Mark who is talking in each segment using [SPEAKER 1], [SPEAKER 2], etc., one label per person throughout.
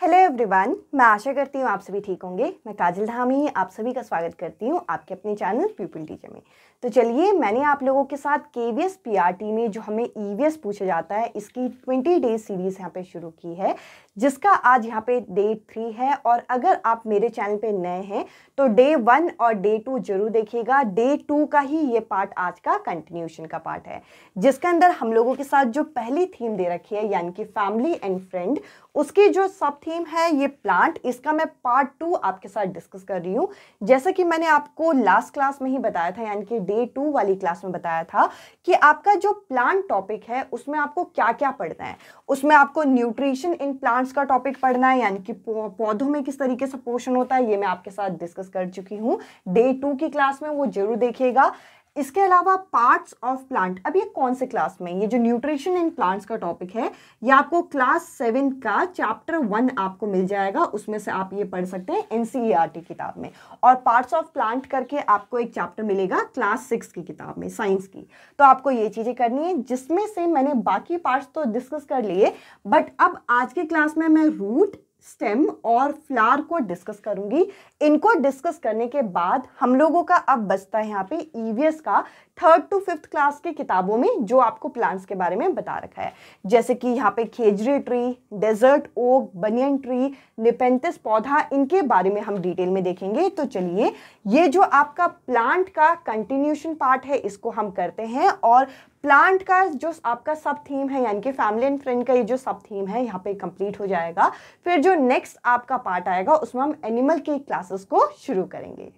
[SPEAKER 1] Hello everyone, मैं आशा करती हूँ आप सभी ठीक होंगे। मैं काजल धामी आप सभी का स्वागत करती हूँ आपके अपने चैनल पीपल टीचर में। तो चलिए, मैंने आप लोगों के साथ केवीएस पीआरटी में जो हमें ईवीएस पूछा जाता है इसकी 20 डेज सीरीज यहाँ पे शुरू की है, जिसका आज यहाँ पे डे 3 है। और अगर आप मेरे चैनल पे नए हैं तो डे 1 और डे 2 जरूर देखिएगा। डे 2 का ही ये पार्ट आज का कंटिन्यूशन का पार्ट है, जिसके अंदर हम लोगों के साथ जो पहली थीम दे रखी है यानी कि फैमिली एंड फ्रेंड, उसकी जो सब थीम है ये प्लांट, इसका मैं पार्ट 2 आपके साथ डिस्कस कर रही हूँ। जैसा कि मैंने आपको लास्ट क्लास में ही बताया था, यानी कि डे 2 वाली क्लास में बताया था कि आपका जो प्लांट टॉपिक है उसमें आपको क्या क्या पढ़ना है। उसमें आपको न्यूट्रिशन इन प्लांट्स का टॉपिक पढ़ना है, यानी कि पौधों में किस तरीके से पोषण होता है, ये मैं आपके साथ डिस्कस कर चुकी हूँ डे 2 की क्लास में, वो जरूर देखिएगा। इसके अलावा पार्ट्स ऑफ प्लांट, अब ये कौन से क्लास में, ये जो न्यूट्रिशन इन प्लांट्स का टॉपिक है ये आपको क्लास 7 का चैप्टर 1 आपको मिल जाएगा। उसमें से आप ये पढ़ सकते हैं एनसीईआरटी किताब में। और पार्ट्स ऑफ प्लांट करके आपको एक चैप्टर मिलेगा क्लास 6 की किताब में, साइंस की। तो आपको ये चीजें करनी है, जिसमें से मैंने बाकी पार्ट्स तो डिस्कस कर लिए, बट अब आज की क्लास में मैं रूट, स्टेम और फ्लावर को डिस्कस करूंगी। इनको डिस्कस करने के बाद हम लोगों का अब बचता है यहाँ पे ईवीएस का 3rd to 5th क्लास की किताबों में जो आपको प्लांट्स के बारे में बता रखा है, जैसे कि यहाँ पे khejri tree, desert oak, banyan tree, nepenthes पौधा, इनके बारे में हम डिटेल में देखेंगे। तो चलिए, ये जो आपका प्लांट का कंटिन्यूशन पार्ट है इसको हम करते हैं। और प्लांट का जो आपका सब थीम है यानी कि फैमिली एंड फ्रेंड का ये जो सब थीम है यहाँ पे कंप्लीट हो जाएगा। फिर जो नेक्स्ट आपका पार्ट आएगा उसमें हम एनिमल की क्लासेस को शुरू करेंगे।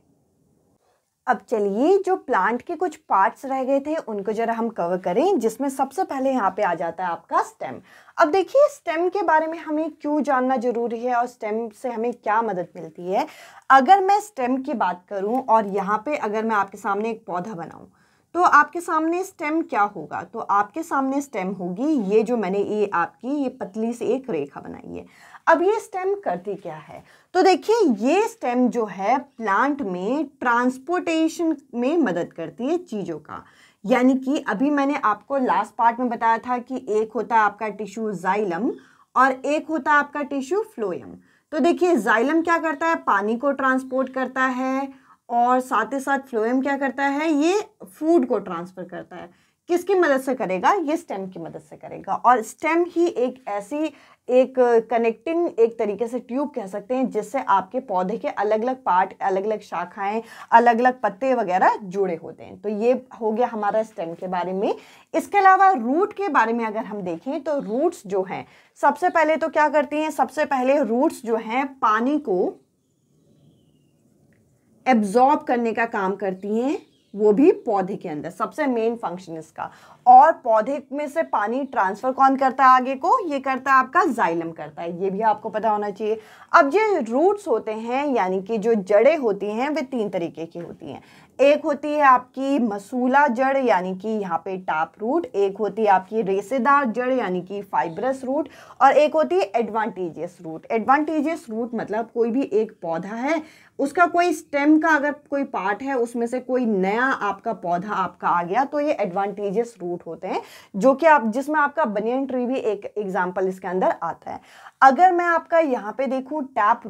[SPEAKER 1] अब चलिए, जो प्लांट के कुछ पार्ट्स रह गए थे उनको जरा हम कवर करें, जिसमें सबसे पहले यहाँ पे आ जाता है आपका स्टेम। अब देखिए, स्टेम के बारे में हमें क्यों जानना जरूरी है और स्टेम से हमें क्या मदद मिलती है। अगर मैं स्टेम की बात करूं और यहाँ पे अगर मैं आपके सामने एक पौधा बनाऊं तो आपके सामने स्टेम क्या होगा, तो आपके सामने स्टेम होगी ये जो मैंने ये पतली सी एक रेखा बनाई है। अब ये स्टेम करती क्या है, तो देखिए ये स्टेम जो है प्लांट में ट्रांसपोर्टेशन में मदद करती है चीज़ों का। यानी कि अभी मैंने आपको लास्ट पार्ट में बताया था कि एक होता है आपका टिश्यू जाइलम और एक होता है आपका टिश्यू फ्लोएम। तो देखिए, जाइलम क्या करता है, पानी को ट्रांसपोर्ट करता है, और साथ ही साथ फ्लोएम क्या करता है, ये फूड को ट्रांसफर करता है। किसकी मदद से करेगा, ये स्टेम की मदद से करेगा। और स्टेम ही एक ऐसी एक कनेक्टिंग एक तरीके से ट्यूब कह सकते हैं जिससे आपके पौधे के अलग अलग पार्ट, अलग अलग शाखाएं, अलग अलग पत्ते वगैरह जुड़े होते हैं। तो ये हो गया हमारा स्टेम के बारे में। इसके अलावा रूट के बारे में अगर हम देखें तो रूट्स जो हैं सबसे पहले तो क्या करती हैं, सबसे पहले रूट्स जो हैं पानी को एब्जॉर्ब करने का काम करती हैं, वो भी पौधे के अंदर, सबसे मेन फंक्शन इसका। और पौधे में से पानी ट्रांसफर कौन करता है आगे को, ये करता है आपका जाइलम करता है, ये भी आपको पता होना चाहिए। अब ये रूट्स होते हैं यानी कि जो जड़ें होती हैं वे 3 तरीके की होती हैं। एक होती है आपकी मसूला जड़ यानी कि यहाँ पे टैप रूट, एक होती है आपकी रेशेदार जड़ यानी कि फाइब्रस रूट, और एक होती है एडवांटेजियस रूट। एडवांटेजियस रूट मतलब कोई भी एक पौधा है, उसका कोई स्टेम का अगर कोई पार्ट है उसमें से कोई नया आपका पौधा आपका आ गया तो ये एडवांटेजियस रूट होते हैं, जो कि आप जिसमें आपका बनियन ट्री भी एक एग्जाम्पल इसके अंदर आता है। अगर मैं आपका यहाँ पे देखूं टैप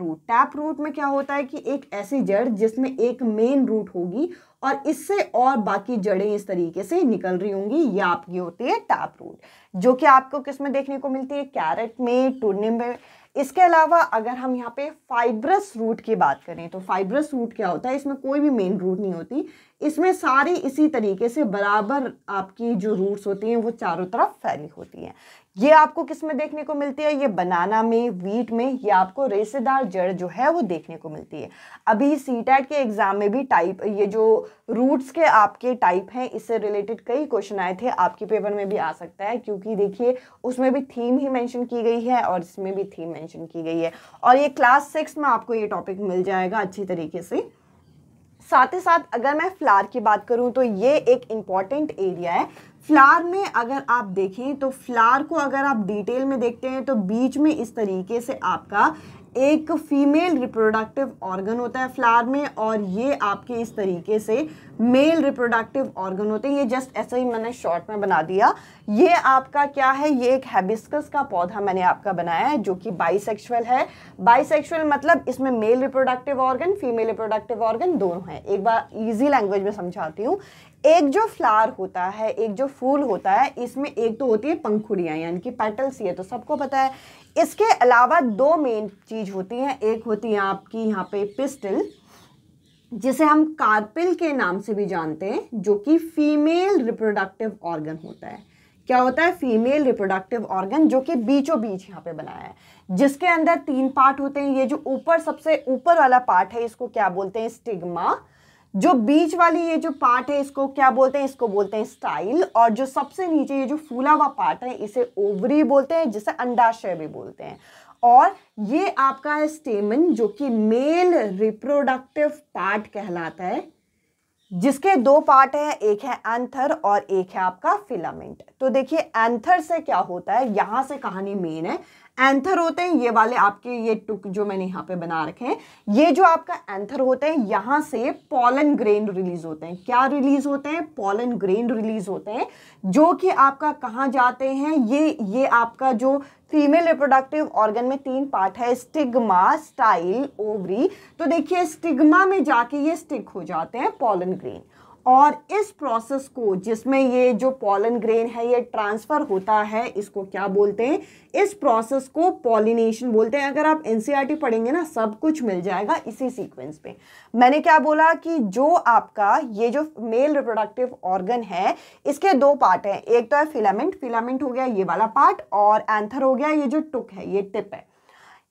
[SPEAKER 1] रूट में क्या होता है कि एक ऐसी जड़ जिसमें एक मेन रूट होगी और इससे और बाकी जड़ें इस तरीके से निकल रही होंगी, ये आपकी होती है टैप रूट, जो कि आपको किस में देखने को मिलती है, कैरेट में, टूर्निप में। इसके अलावा अगर हम यहाँ पे फाइब्रस रूट की बात करें तो फाइब्रस रूट क्या होता है, इसमें कोई भी मेन रूट नहीं होती, इसमें सारी इसी तरीके से बराबर आपकी जो रूट्स होती हैं वो चारों तरफ फैली होती हैं। ये आपको किस में देखने को मिलती है, ये बनाना में, वीट में, ये आपको रेशेदार जड़ जो है वो देखने को मिलती है। अभी सीटेट के एग्जाम में भी टाइप, ये जो रूट्स के आपके टाइप हैं इससे रिलेटेड कई क्वेश्चन आए थे, आपके पेपर में भी आ सकता है, क्योंकि देखिए उसमें भी थीम ही मेंशन की गई है और इसमें भी थीम मेंशन की गई है। और ये क्लास 6 में आपको ये टॉपिक मिल जाएगा अच्छी तरीके से। साथ ही साथ अगर मैं फ्लावर की बात करूं तो ये एक इम्पॉर्टेंट एरिया है। फ्लावर में अगर आप देखें तो फ्लावर को अगर आप डिटेल में देखते हैं तो बीच में इस तरीके से आपका एक फीमेल रिप्रोडक्टिव ऑर्गन होता है फ्लावर में, और ये आपके इस तरीके से मेल रिप्रोडक्टिव ऑर्गन होते हैं। ये जस्ट ऐसे ही मैंने शॉर्ट में बना दिया। ये आपका क्या है, ये एक हैबिस्कस का पौधा मैंने आपका बनाया है जो कि बाइसेक्सुअल है। बाइसेक्सुअल मतलब इसमें male reproductive organ, female reproductive organ दोनों हैं। एक बार इजी लैंग्वेज में समझाती हूँ। एक जो फ्लावर होता है, एक जो फूल होता है, इसमें एक तो होती है पंखुड़ियाँ यानी कि पेटल्स, ये तो सबको पता है। इसके अलावा दो मेन चीज होती हैं। एक होती है आपकी यहाँ पे पिस्टल, जिसे हम कार्पिल के नाम से भी जानते हैं, जो कि फीमेल रिप्रोडक्टिव ऑर्गन होता है। क्या होता है, फीमेल रिप्रोडक्टिव ऑर्गन, जो कि बीचों बीच यहाँ पे बनाया है, जिसके अंदर 3 पार्ट होते हैं। ये जो ऊपर सबसे ऊपर वाला पार्ट है इसको क्या बोलते हैं, स्टिग्मा। जो बीच वाली ये जो पार्ट है इसको क्या बोलते हैं, इसको बोलते हैं स्टाइल। और जो सबसे नीचे ये जो फूला हुआ पार्ट है इसे ओवरी बोलते हैं, जिसे अंडाशय भी बोलते हैं। और ये आपका है स्टेमन, जो कि मेल रिप्रोडक्टिव पार्ट कहलाता है, जिसके 2 पार्ट है, एक है एंथर और एक है आपका फिलामेंट। तो देखिए एंथर से क्या होता है, यहां से कहानी मेन है। एंथर होते हैं ये वाले आपके, ये टुक जो मैंने यहाँ पे बना रखे हैं, ये जो आपका एंथर होते हैं, यहां से पॉलन ग्रेन रिलीज होते हैं। क्या रिलीज होते हैं, पॉलन ग्रेन रिलीज होते हैं, जो कि आपका कहाँ जाते हैं, ये आपका जो फीमेल रिप्रोडक्टिव ऑर्गन में 3 पार्ट है, स्टिग्मा, स्टाइल, ओवरी। तो देखिए स्टिग्मा में जाके ये स्टिक हो जाते हैं पॉलन ग्रेन, और इस प्रोसेस को, जिसमें ये जो पॉलन ग्रेन है ये ट्रांसफर होता है, इसको क्या बोलते हैं, इस प्रोसेस को पॉलिनेशन बोलते हैं। अगर आप एनसीईआरटी पढ़ेंगे ना, सब कुछ मिल जाएगा इसी सीक्वेंस पे। मैंने क्या बोला कि जो आपका ये जो मेल रिप्रोडक्टिव ऑर्गन है, इसके 2 पार्ट हैं। एक तो है फिलामेंट, फिलामेंट हो गया ये वाला पार्ट, और एंथर हो गया ये जो टुक है, ये टिप है।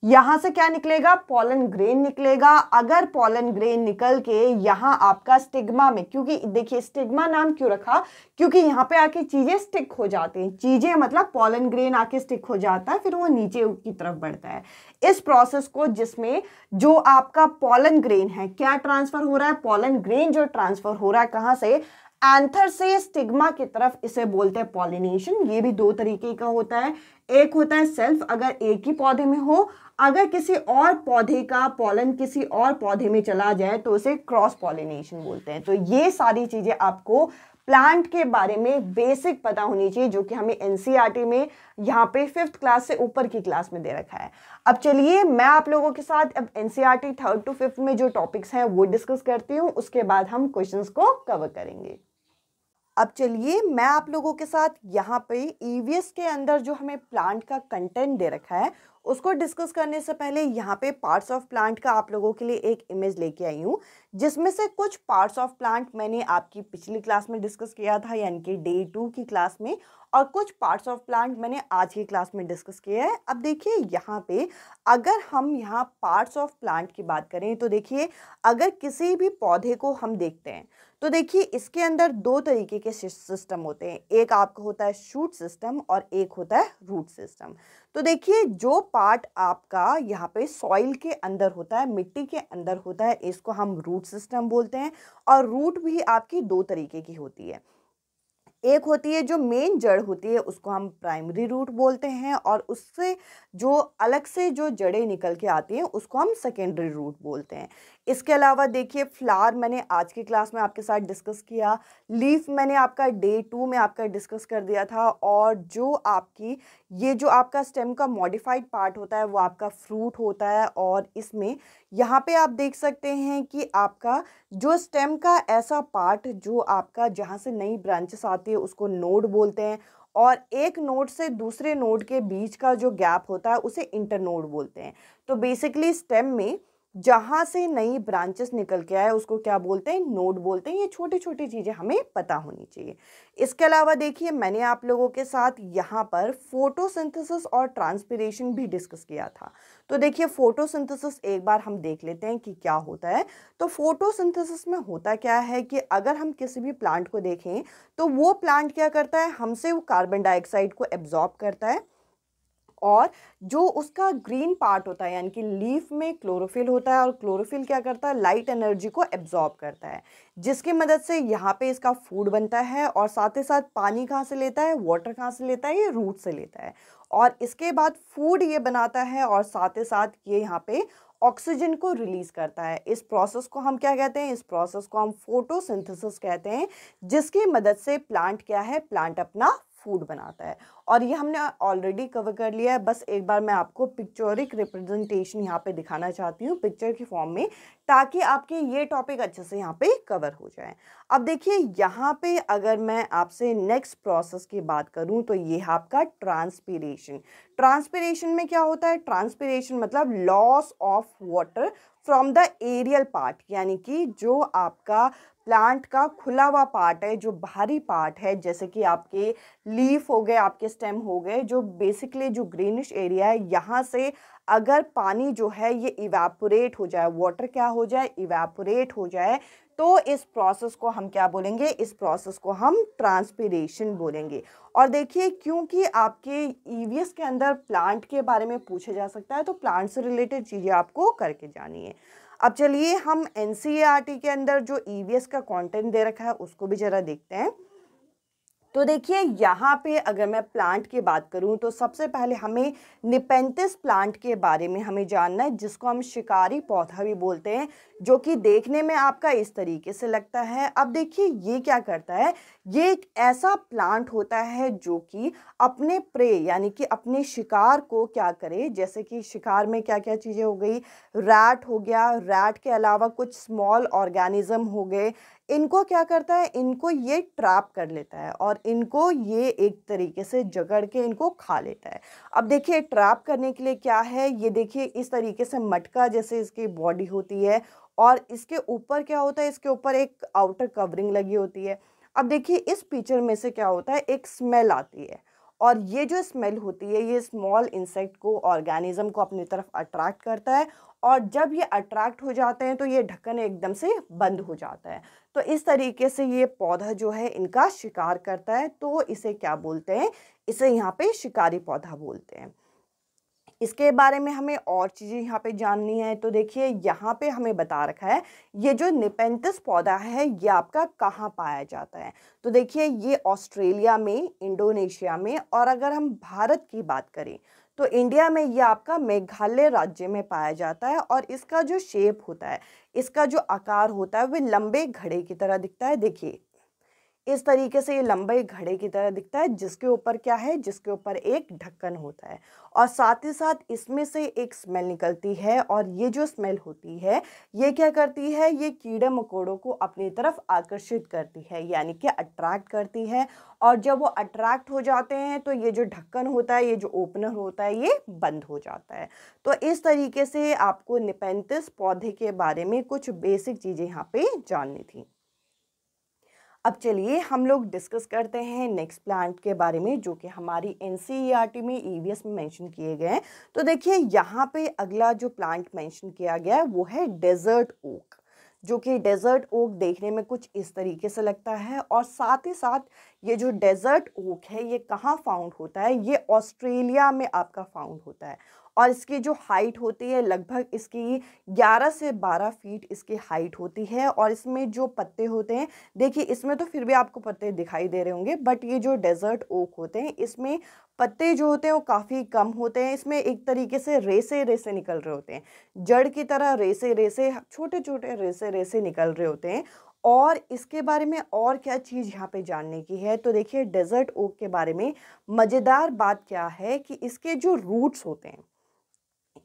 [SPEAKER 1] यहां से क्या निकलेगा, पॉलन ग्रेन निकलेगा। अगर पॉलन ग्रेन निकल के यहां आपका स्टिग्मा में, क्योंकि देखिए स्टिग्मा नाम क्यों रखा, क्योंकि यहां पे आके चीजें स्टिक हो जाती हैं। चीजें मतलब पॉलन ग्रेन आके स्टिक हो जाता है, फिर वो नीचे की तरफ बढ़ता है। इस प्रोसेस को, जिसमें जो आपका पॉलन ग्रेन है, क्या ट्रांसफर हो रहा है, पॉलन ग्रेन जो ट्रांसफर हो रहा है कहां से, एंथर से स्टिग्मा की तरफ, इसे बोलते हैं पॉलिनेशन। ये भी 2 तरीके का होता है। एक होता है सेल्फ, अगर एक ही पौधे में हो, अगर किसी और पौधे का पॉलन किसी और पौधे में चला जाए तो उसे क्रॉस पॉलिनेशन बोलते हैं। तो ये सारी चीजें आपको प्लांट के बारे में बेसिक पता होनी चाहिए, जो कि हमें एनसीईआरटी में यहाँ पे 5th क्लास से ऊपर की क्लास में दे रखा है। अब चलिए मैं आप लोगों के साथ अब एनसीईआरटी 3rd to 5th में जो टॉपिक्स हैं वो डिस्कस करती हूँ, उसके बाद हम क्वेश्चंस को कवर करेंगे। अब चलिए मैं आप लोगों के साथ यहाँ पे ईवीएस के अंदर जो हमें प्लांट का कंटेंट दे रखा है उसको डिस्कस करने से पहले यहाँ पे पार्ट्स ऑफ प्लांट का आप लोगों के लिए एक इमेज लेके आई हूँ, जिसमें से कुछ पार्ट्स ऑफ प्लांट मैंने आपकी पिछली क्लास में डिस्कस किया था, यानी कि डे 2 की क्लास में, और कुछ पार्ट्स ऑफ प्लांट मैंने आज की क्लास में डिस्कस किया है। अब देखिए यहाँ पे अगर हम यहाँ पार्ट्स ऑफ प्लांट की बात करें तो देखिए अगर किसी भी पौधे को हम देखते हैं तो देखिए इसके अंदर 2 तरीके के सिस्टम होते हैं। एक आपका होता है शूट सिस्टम और एक होता है रूट सिस्टम। तो देखिए जो पार्ट आपका यहाँ पे सॉइल के अंदर होता है, मिट्टी के अंदर होता है, इसको हम रूट सिस्टम बोलते हैं। और रूट भी आपकी 2 तरीके की होती है। एक होती है जो मेन जड़ होती है, उसको हम प्राइमरी रूट बोलते हैं, और उससे जो अलग से जो जड़ें निकल के आती हैं उसको हम सेकेंडरी रूट बोलते हैं। इसके अलावा देखिए फ्लावर मैंने आज की क्लास में आपके साथ डिस्कस किया, लीफ मैंने आपका डे 2 में आपका डिस्कस कर दिया था, और जो आपकी ये जो आपका स्टेम का मॉडिफाइड पार्ट होता है वो आपका फ्रूट होता है। और इसमें यहाँ पे आप देख सकते हैं कि आपका जो स्टेम का ऐसा पार्ट जो आपका जहाँ से नई ब्रांचेस आती है उसको नोड बोलते हैं, और एक नोड से दूसरे नोड के बीच का जो गैप होता है उसे इंटरनोड बोलते हैं। तो बेसिकली स्टेम में जहाँ से नई ब्रांचेस निकल के आए उसको क्या बोलते हैं, नोड बोलते हैं। ये छोटी छोटी चीज़ें हमें पता होनी चाहिए। इसके अलावा देखिए मैंने आप लोगों के साथ यहाँ पर फोटोसिंथेसिस और ट्रांसपिरेशन भी डिस्कस किया था। तो देखिए फोटोसिंथेसिस एक बार हम देख लेते हैं कि क्या होता है। तो फोटोसिंथेसिस में होता क्या है कि अगर हम किसी भी प्लांट को देखें तो वो प्लांट क्या करता है, हमसे वो कार्बन डाइऑक्साइड को एब्जॉर्ब करता है और जो उसका ग्रीन पार्ट होता है यानी कि लीफ में क्लोरोफिल होता है और क्लोरोफिल क्या करता है, लाइट एनर्जी को एब्जॉर्ब करता है, जिसकी मदद से यहाँ पे इसका फूड बनता है। और साथ ही साथ पानी कहाँ से लेता है, वाटर कहाँ से लेता है, ये रूट से लेता है। और इसके बाद फूड ये बनाता है और साथ ही साथ ये यहाँ पे ऑक्सीजन को रिलीज करता है। इस प्रोसेस को हम क्या कहते हैं, इस प्रोसेस को हम फोटोसिंथेसिस कहते हैं, जिसकी मदद से प्लांट क्या है, प्लांट अपना फूड बनाता है। और ये हमने ऑलरेडी कवर कर लिया है, बस एक बार मैं आपको पिक्चोरिक रिप्रेजेंटेशन यहाँ पे दिखाना चाहती हूँ पिक्चर की फॉर्म में, ताकि आपके ये टॉपिक अच्छे से यहाँ पे कवर हो जाए। अब देखिए यहाँ पे अगर मैं आपसे नेक्स्ट प्रोसेस की बात करूँ तो ये है आपका ट्रांसपीरेशन। ट्रांसपीरेशन में क्या होता है, ट्रांसपीरेशन मतलब loss of water from the aerial part, यानी कि जो आपका प्लांट का खुला हुआ पार्ट है, जो बाहरी पार्ट है, जैसे कि आपके लीफ हो गए, आपके स्टेम हो गए, जो बेसिकली जो ग्रीनिश एरिया है, यहाँ से अगर पानी जो है ये इवेपोरेट हो जाए, वाटर क्या हो जाए, इवेपोरेट हो जाए, तो इस प्रोसेस को हम क्या बोलेंगे, इस प्रोसेस को हम ट्रांसपीरेशन बोलेंगे। और देखिए क्योंकि आपके ईवीएस के अंदर प्लांट के बारे में पूछा जा सकता है, तो प्लांट से रिलेटेड चीज़ें आपको करके जानी है। अब चलिए हम एनसीईआरटी के अंदर जो ईवीएस का कंटेंट दे रखा है उसको भी ज़रा देखते हैं। तो देखिए यहाँ पे अगर मैं प्लांट की बात करूँ तो सबसे पहले हमें निपेंथिस प्लांट के बारे में हमें जानना है, जिसको हम शिकारी पौधा भी बोलते हैं, जो कि देखने में आपका इस तरीके से लगता है। अब देखिए ये क्या करता है, ये एक ऐसा प्लांट होता है जो कि अपने प्रे यानी कि अपने शिकार को क्या करे, जैसे कि शिकार में क्या क्या चीज़ें हो गई, रैट हो गया, रैट के अलावा कुछ स्मॉल ऑर्गेनिज्म हो गए, इनको क्या करता है, इनको ये ट्रैप कर लेता है और इनको ये एक तरीके से जकड़ के इनको खा लेता है। अब देखिए ट्रैप करने के लिए क्या है, ये देखिए इस तरीके से मटका जैसे इसकी बॉडी होती है और इसके ऊपर क्या होता है, इसके ऊपर एक आउटर कवरिंग लगी होती है। अब देखिए इस पिक्चर में से क्या होता है, एक स्मेल आती है और ये जो स्मेल होती है ये स्मॉल इंसेक्ट को, ऑर्गेनिज्म को अपनी तरफ अट्रैक्ट करता है और जब ये अट्रैक्ट हो जाते हैं तो ये ढक्कन एकदम से बंद हो जाता है। तो इस तरीके से ये पौधा जो है इनका शिकार करता है, तो इसे क्या बोलते हैं, इसे यहाँ पे शिकारी पौधा बोलते हैं। इसके बारे में हमें और चीज़ें यहाँ पे जाननी है। तो देखिए यहाँ पे हमें बता रखा है ये जो निपेंथिस पौधा है ये आपका कहाँ पाया जाता है। तो देखिए ये ऑस्ट्रेलिया में, इंडोनेशिया में, और अगर हम भारत की बात करें तो इंडिया में ये आपका मेघालय राज्य में पाया जाता है। और इसका जो शेप होता है, इसका जो आकार होता है वह लंबे घड़े की तरह दिखता है। देखिए इस तरीके से ये लंबे घड़े की तरह दिखता है, जिसके ऊपर क्या है, जिसके ऊपर एक ढक्कन होता है और साथ ही साथ इसमें से एक स्मेल निकलती है। और ये जो स्मेल होती है ये क्या करती है, ये कीड़े मकोड़ों को अपनी तरफ आकर्षित करती है, यानी कि अट्रैक्ट करती है। और जब वो अट्रैक्ट हो जाते हैं तो ये जो ढक्कन होता है, ये जो ओपनर होता है, ये बंद हो जाता है। तो इस तरीके से आपको निपेंथिस पौधे के बारे में कुछ बेसिक चीज़ें यहाँ पे जाननी थी। अब चलिए हम लोग डिस्कस करते हैं नेक्स्ट प्लांट के बारे में, जो कि हमारी एनसीईआरटी में ईवीएस में मेंशन किए गए हैं। तो देखिए यहाँ पे अगला जो प्लांट मेंशन किया गया है वो है डेजर्ट ओक, जो कि डेजर्ट ओक देखने में कुछ इस तरीके से लगता है। और साथ ही साथ ये जो डेजर्ट ओक है ये कहाँ फाउंड होता है, ये ऑस्ट्रेलिया में आपका फाउंड होता है। और इसकी जो हाइट होती है लगभग इसकी 11 से 12 फीट इसकी हाइट होती है। और इसमें जो पत्ते होते हैं, देखिए इसमें तो फिर भी आपको पत्ते दिखाई दे रहे होंगे, बट ये जो डेजर्ट ओक होते हैं इसमें पत्ते जो होते हैं वो काफ़ी कम होते हैं। इसमें एक तरीके से रेसे रेसे निकल रहे होते हैं, जड़ की तरह रेसे रेसे, छोटे छोटे रेसे रेसे निकल रहे होते हैं। और इसके बारे में और क्या चीज़ यहाँ पे जानने की है, तो देखिए डेजर्ट ओक के बारे में मज़ेदार बात क्या है कि इसके जो रूट्स होते हैं,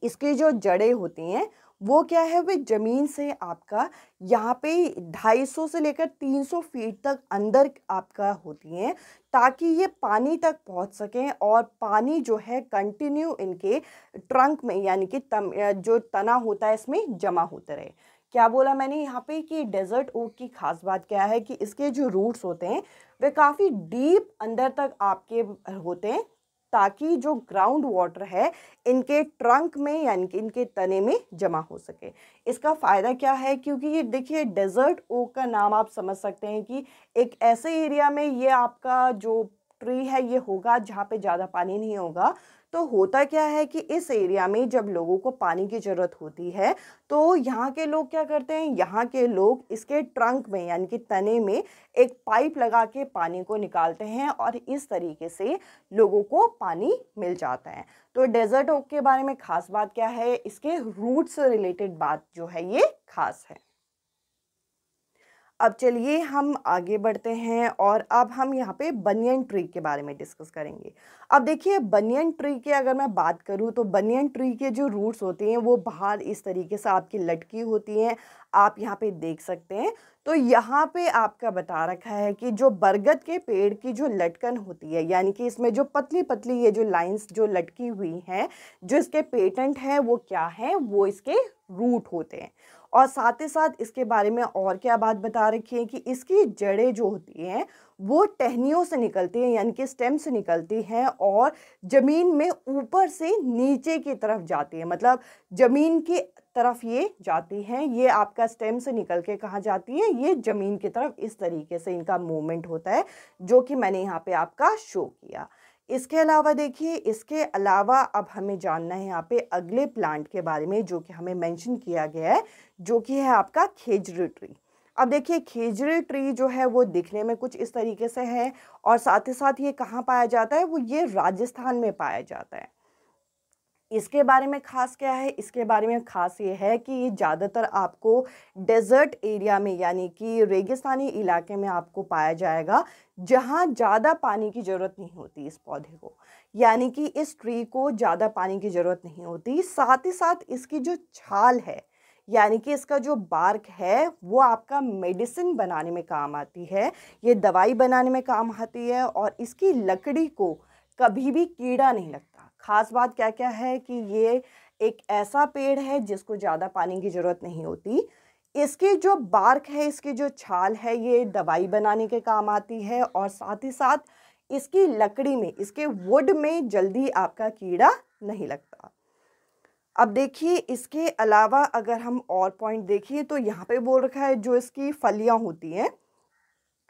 [SPEAKER 1] इसकी जो जड़ें होती हैं वो क्या है, वे ज़मीन से आपका यहाँ पे 250 से लेकर 300 फीट तक अंदर आपका होती हैं, ताकि ये पानी तक पहुँच सकें और पानी जो है कंटिन्यू इनके ट्रंक में यानी कि जो तना होता है इसमें जमा होते रहे। क्या बोला मैंने यहाँ पे कि डेजर्ट ओक की खास बात क्या है कि इसके जो रूट्स होते हैं वे काफ़ी डीप अंदर तक आपके होते हैं, ताकि जो ग्राउंड वाटर है इनके ट्रंक में यानी कि इनके तने में जमा हो सके। इसका फ़ायदा क्या है, क्योंकि ये देखिए डेजर्ट ओक का नाम आप समझ सकते हैं कि एक ऐसे एरिया में ये आपका जो ट्री है ये होगा जहाँ पे ज़्यादा पानी नहीं होगा। तो तो होता क्या है कि इस एरिया में जब लोगों को पानी की ज़रूरत होती है तो यहाँ के लोग क्या करते हैं, यहाँ के लोग इसके ट्रंक में यानी कि तने में एक पाइप लगा के पानी को निकालते हैं और इस तरीके से लोगों को पानी मिल जाता है। तो डेजर्ट ओक के बारे में खास बात क्या है, इसके रूट से रिलेटेड बात जो है ये खास है। अब चलिए हम आगे बढ़ते हैं और अब हम यहाँ पे बनियन ट्री के बारे में डिस्कस करेंगे। अब देखिए बनियन ट्री की अगर मैं बात करूँ तो बनियन ट्री के जो रूट्स होते हैं वो बाहर इस तरीके से आपकी लटकी होती हैं, आप यहाँ पे देख सकते हैं। तो यहाँ पे आपका बता रखा है कि जो बरगद के पेड़ की जो लटकन होती है यानी कि इसमें जो पतली पतली ये जो लाइंस जो लटकी हुई हैं, जो इसके पेटेंट है वो क्या है, वो इसके रूट होते हैं। और साथ ही साथ इसके बारे में और क्या बात बता रखी है कि इसकी जड़ें जो होती हैं वो टहनियों से निकलती हैं यानी कि स्टेम से निकलती हैं और ज़मीन में ऊपर से नीचे की तरफ जाती है, मतलब ज़मीन की तरफ ये जाती हैं। ये आपका स्टेम से निकल के कहाँ जाती है, ये ज़मीन की तरफ। इस तरीके से इनका मूवमेंट होता है जो कि मैंने यहाँ पे आपका शो किया। इसके अलावा देखिए, इसके अलावा अब हमें जानना है यहाँ पे अगले प्लांट के बारे में जो कि हमें मेंशन किया गया है, जो कि है आपका खेजड़ी ट्री। अब देखिए खेजड़ी ट्री जो है वो दिखने में कुछ इस तरीके से है और साथ ही साथ ये कहाँ पाया जाता है, वो ये राजस्थान में पाया जाता है। इसके बारे में ख़ास क्या है, इसके बारे में ख़ास ये है कि ये ज़्यादातर आपको डेज़र्ट एरिया में यानी कि रेगिस्तानी इलाके में आपको पाया जाएगा, जहाँ ज़्यादा पानी की ज़रूरत नहीं होती इस पौधे को, यानी कि इस ट्री को ज़्यादा पानी की ज़रूरत नहीं होती। साथ ही साथ इसकी जो छाल है यानी कि इसका जो बार्क है वो आपका मेडिसिन बनाने में काम आती है, ये दवाई बनाने में काम आती है और इसकी लकड़ी को कभी भी कीड़ा नहीं लगता। ख़ास बात क्या क्या है कि ये एक ऐसा पेड़ है जिसको ज़्यादा पानी की ज़रूरत नहीं होती। इसकी जो बार्क है, इसकी जो छाल है, ये दवाई बनाने के काम आती है और साथ ही साथ इसकी लकड़ी में, इसके वुड में जल्दी आपका कीड़ा नहीं लगता। अब देखिए इसके अलावा अगर हम और पॉइंट देखिए तो यहाँ पे बोल रखा है जो इसकी फलियाँ होती हैं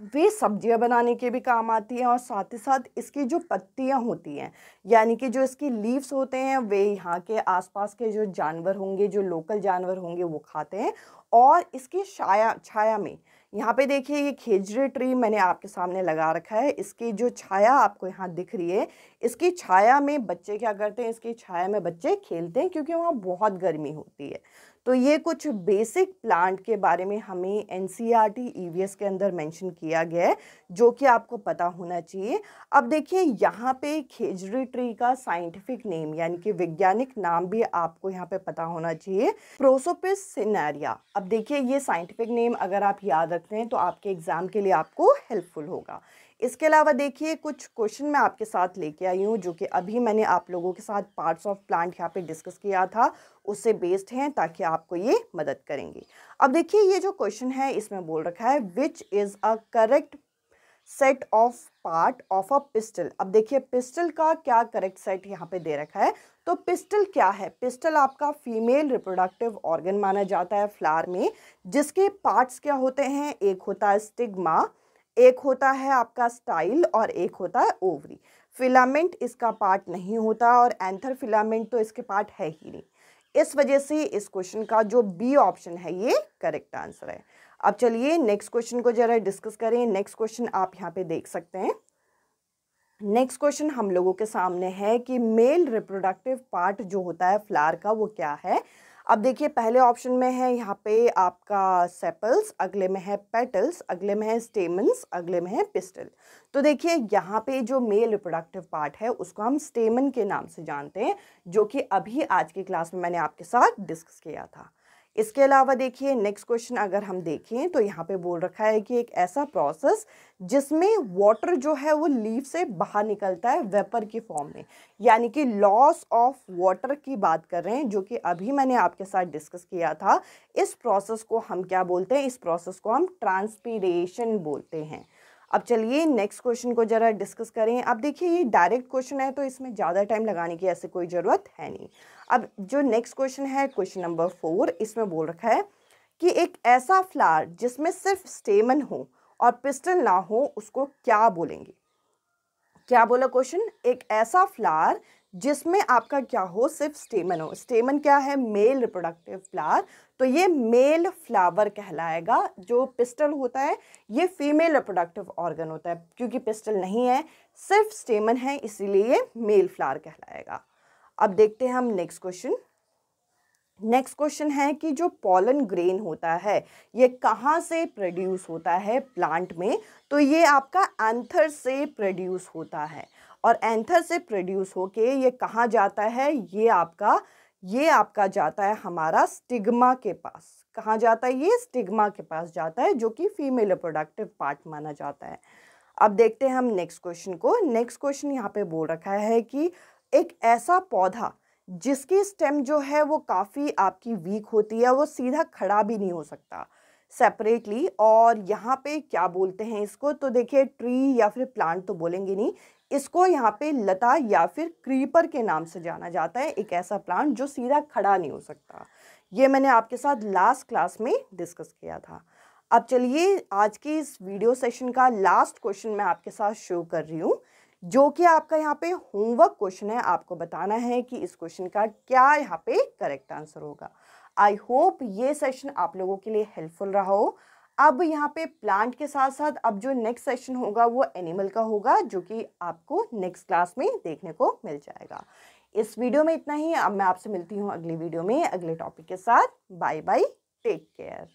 [SPEAKER 1] वे सब्जियां बनाने के भी काम आती हैं और साथ ही साथ इसकी जो पत्तियां होती हैं यानी कि जो इसकी लीव्स होते हैं वे यहाँ के आसपास के जो जानवर होंगे, जो लोकल जानवर होंगे वो खाते हैं। और इसकी छाया में यहाँ पे देखिए ये खेजड़ी ट्री मैंने आपके सामने लगा रखा है, इसकी जो छाया आपको यहाँ दिख रही है, इसकी छाया में बच्चे क्या करते हैं, इसकी छाया में बच्चे खेलते हैं क्योंकि वहाँ बहुत गर्मी होती है। तो ये कुछ बेसिक प्लांट के बारे में हमें एनसीईआरटी ईवीएस के अंदर मेंशन किया गया है जो कि आपको पता होना चाहिए। अब देखिए यहाँ पे खेजड़ी ट्री का साइंटिफिक नेम यानी कि वैज्ञानिक नाम भी आपको यहाँ पे पता होना चाहिए, प्रोसोपिस सिनेरिया। अब देखिए ये साइंटिफिक नेम अगर आप याद रखते हैं तो आपके एग्जाम के लिए आपको हेल्पफुल होगा। इसके अलावा देखिए कुछ क्वेश्चन मैं आपके साथ लेके आई हूँ जो कि अभी मैंने आप लोगों के साथ पार्ट्स ऑफ प्लांट यहाँ पे डिस्कस किया था, उससे बेस्ड हैं ताकि आपको ये मदद करेंगे। अब देखिए ये जो क्वेश्चन है इसमें बोल रखा है which is a correct set of part of a pistol. अब देखिए पिस्टल का क्या करेक्ट सेट यहाँ पे दे रखा है। तो पिस्टल क्या है, पिस्टल आपका फीमेल रिप्रोडक्टिव ऑर्गन माना जाता है फ्लावर में, जिसके पार्ट्स क्या होते हैं, एक होता है स्टिग्मा, एक होता है आपका स्टाइल और एक होता है ओवरी। फिलामेंट इसका पार्ट नहीं होता और एंथर फिलामेंट तो इसके पार्ट है ही नहीं। इस वजह से इस क्वेश्चन का जो बी ऑप्शन है ये करेक्ट आंसर है। अब चलिए नेक्स्ट क्वेश्चन को जरा डिस्कस करें। नेक्स्ट क्वेश्चन आप यहाँ पे देख सकते हैं। नेक्स्ट क्वेश्चन हम लोगों के सामने है कि मेल रिप्रोडक्टिव पार्ट जो होता है फ्लावर का वो क्या है। अब देखिए पहले ऑप्शन में है यहाँ पे आपका सेपल्स, अगले में है पेटल्स, अगले में है स्टेमन्स, अगले में है पिस्टल। तो देखिए यहाँ पे जो मेल रिप्रोडक्टिव पार्ट है उसको हम स्टेमन के नाम से जानते हैं, जो कि अभी आज की क्लास में मैंने आपके साथ डिस्कस किया था। इसके अलावा देखिए नेक्स्ट क्वेश्चन अगर हम देखें तो यहाँ पे बोल रखा है कि एक ऐसा प्रोसेस जिसमें वाटर जो है वो लीफ से बाहर निकलता है वेपर की फॉर्म में, यानी कि लॉस ऑफ वाटर की बात कर रहे हैं, जो कि अभी मैंने आपके साथ डिस्कस किया था। इस प्रोसेस को हम क्या बोलते हैं, इस प्रोसेस को हम ट्रांसपीरेशन बोलते हैं। अब चलिए नेक्स्ट क्वेश्चन को जरा डिस्कस करें। अब देखिए ये डायरेक्ट क्वेश्चन है तो इसमें ज़्यादा टाइम लगाने की ऐसे कोई ज़रूरत है नहीं। अब जो नेक्स्ट क्वेश्चन है क्वेश्चन नंबर 4, इसमें बोल रखा है कि एक ऐसा फ्लावर जिसमें सिर्फ स्टेमन हो और पिस्टल ना हो उसको क्या बोलेंगे। क्या बोला क्वेश्चन, एक ऐसा फ्लावर जिसमें आपका क्या हो, सिर्फ स्टेमन हो। स्टेमन क्या है, मेल रिप्रोडक्टिव फ्लावर, तो ये मेल फ्लावर कहलाएगा। जो पिस्टल होता है ये फीमेल रिप्रोडक्टिव ऑर्गन होता है, क्योंकि पिस्टल नहीं है सिर्फ स्टेमन है, इसीलिए ये मेल फ्लावर कहलाएगा। अब देखते हैं हम नेक्स्ट क्वेश्चन। नेक्स्ट क्वेश्चन है कि जो पॉलन ग्रेन होता है ये कहाँ से प्रोड्यूस होता है प्लांट में, तो ये आपका एंथर से प्रोड्यूस होता है। और एंथर से प्रोड्यूस होके ये कहाँ जाता है, ये आपका जाता है हमारा स्टिग्मा के पास। कहाँ जाता है, ये स्टिग्मा के पास जाता है, जो कि फीमेल रिप्रोडक्टिव पार्ट माना जाता है। अब देखते हैं हम नेक्स्ट क्वेश्चन को। नेक्स्ट क्वेश्चन यहाँ पे बोल रखा है कि एक ऐसा पौधा जिसकी स्टेम जो है वो काफ़ी आपकी वीक होती है, वो सीधा खड़ा भी नहीं हो सकता सेपरेटली, और यहाँ पे क्या बोलते हैं इसको, तो देखिए ट्री या फिर प्लांट तो बोलेंगे नहीं, इसको यहाँ पे लता या फिर क्रीपर के नाम से जाना जाता है। एक ऐसा प्लांट जो सीधा खड़ा नहीं हो सकता, ये मैंने आपके साथ लास्ट क्लास में डिस्कस किया था। अब चलिए आज की इस वीडियो सेशन का लास्ट क्वेश्चन मैं आपके साथ शो कर रही हूँ, जो कि आपका यहाँ पे होमवर्क क्वेश्चन है। आपको बताना है कि इस क्वेश्चन का क्या यहाँ पे करेक्ट आंसर होगा। आई होप ये सेशन आप लोगों के लिए हेल्पफुल रहा हो। अब यहाँ पे प्लांट के साथ साथ अब जो नेक्स्ट सेशन होगा वो एनिमल का होगा, जो कि आपको नेक्स्ट क्लास में देखने को मिल जाएगा। इस वीडियो में इतना ही। अब मैं आपसे मिलती हूँ अगली वीडियो में अगले टॉपिक के साथ। Bye bye, take care.